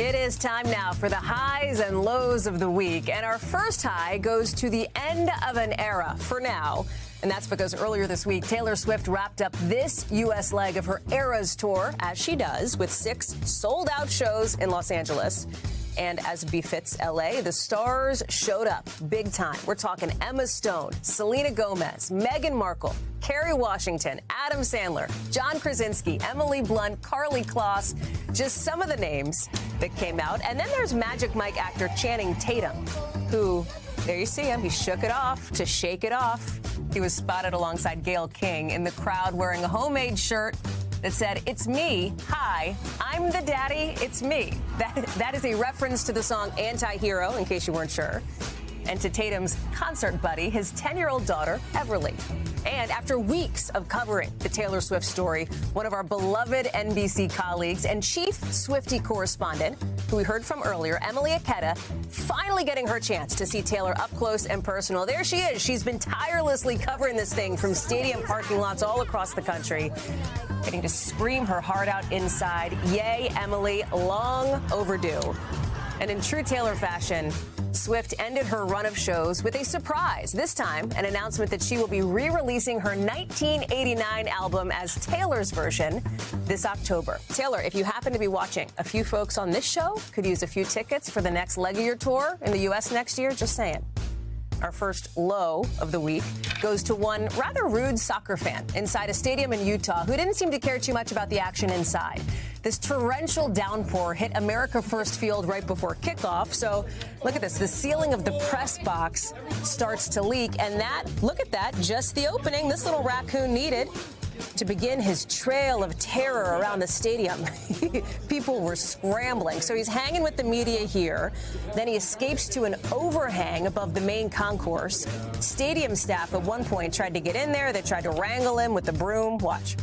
It is time now for the highs and lows of the week. And our first high goes to the end of an era for now. And that's because earlier this week, Taylor Swift wrapped up this U.S. leg of her Eras tour, as she does, with 6 sold-out shows in Los Angeles. And as befits L.A., the stars showed up big time. We're talking Emma Stone, Selena Gomez, Meghan Markle, Kerry Washington, Adam Sandler, John Krasinski, Emily Blunt, Karlie Kloss, just some of the names that came out. And then there's Magic Mike actor Channing Tatum, who, there you see him, he shook it off to shake it off. He was spotted alongside Gayle King in the crowd wearing a homemade shirt that said, "It's me, hi, I'm the daddy, it's me." That is a reference to the song Anti-Hero, in case you weren't sure, and to Tatum's concert buddy, his 10-year-old daughter, Everly. And after weeks of covering the Taylor Swift story, one of our beloved NBC colleagues and chief Swiftie correspondent, who we heard from earlier, Emily Aketa, finally getting her chance to see Taylor up close and personal. There she is. She's been tirelessly covering this thing from stadium parking lots all across the country, getting to scream her heart out inside. Yay, Emily, long overdue. And in true Taylor fashion, Swift ended her run of shows with a surprise. This time, an announcement that she will be re-releasing her 1989 album as Taylor's version this October. Taylor, if you happen to be watching, a few folks on this show could use a few tickets for the next leg of your tour in the U.S. next year. Just saying. Our first low of the week goes to one rather rude soccer fan inside a stadium in Utah who didn't seem to care too much about the action inside. This torrential downpour hit America First Field right before kickoff. So look at this. The ceiling of the press box starts to leak. And that, look at that, just the opening this little raccoon needed to begin his trail of terror around the stadium. People were scrambling. So he's hanging with the media here. Then he escapes to an overhang above the main concourse. Stadium staff at one point tried to get in there. They tried to wrangle him with the broom. Watch.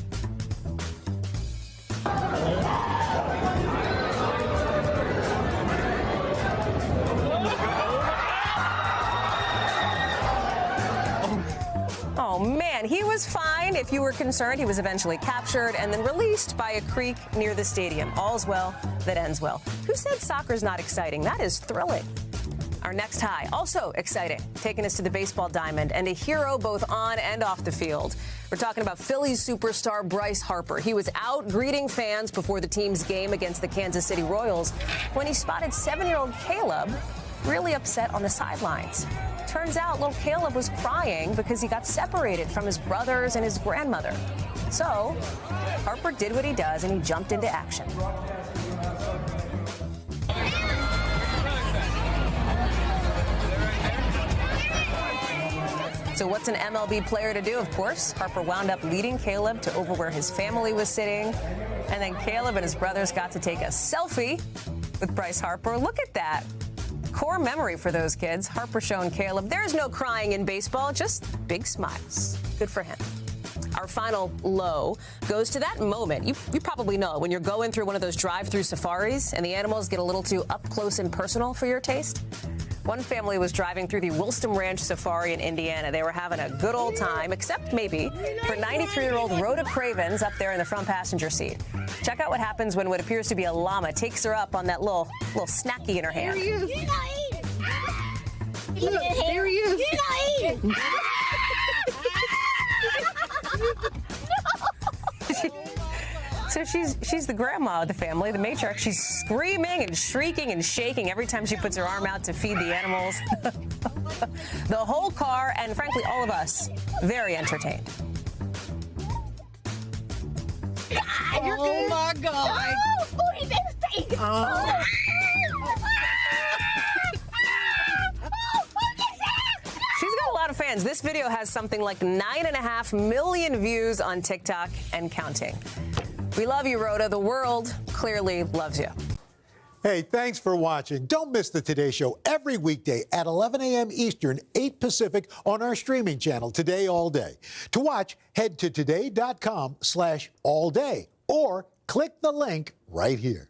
Oh, man, he was fine. If you were concerned, he was eventually captured and then released by a creek near the stadium. All's well that ends well. Who said soccer's not exciting? That is thrilling. Our next high, also exciting, taking us to the baseball diamond and a hero both on and off the field. We're talking about Phillies superstar Bryce Harper. He was out greeting fans before the team's game against the Kansas City Royals when he spotted 7-year-old Caleb really upset on the sidelines. Turns out little Caleb was crying because he got separated from his brothers and his grandmother. So Harper did what he does and he jumped into action. So what's an MLB player to do? Of course, Harper wound up leading Caleb to over where his family was sitting. And then Caleb and his brothers got to take a selfie with Bryce Harper. Look at that. Core memory for those kids. Harper showing Caleb there's no crying in baseball, just big smiles. Good for him. Our final low goes to that moment. You probably know when you're going through one of those drive-through safaris and the animals get a little too up close and personal for your taste. One family was driving through the Woolston Ranch Safari in Indiana. They were having a good old time, except maybe for 93-year-old Rhoda Cravens up there in the front passenger seat. Check out what happens when what appears to be a llama takes her up on that little snacky in her hand. There he is. Look, there he is. You're not eating. So she's the grandma of the family, the matriarch. She's screaming and shrieking and shaking every time she puts her arm out to feed the animals. The whole car, and frankly, all of us, very entertained. Oh, my God. Oh. She's got a lot of fans. This video has something like 9.5 million views on TikTok and counting. We love you, Rhoda. The world clearly loves you. Hey, thanks for watching. Don't miss the Today Show every weekday at 11 a.m. Eastern, 8 Pacific on our streaming channel, Today All Day. To watch, head to today.com/allday or click the link right here.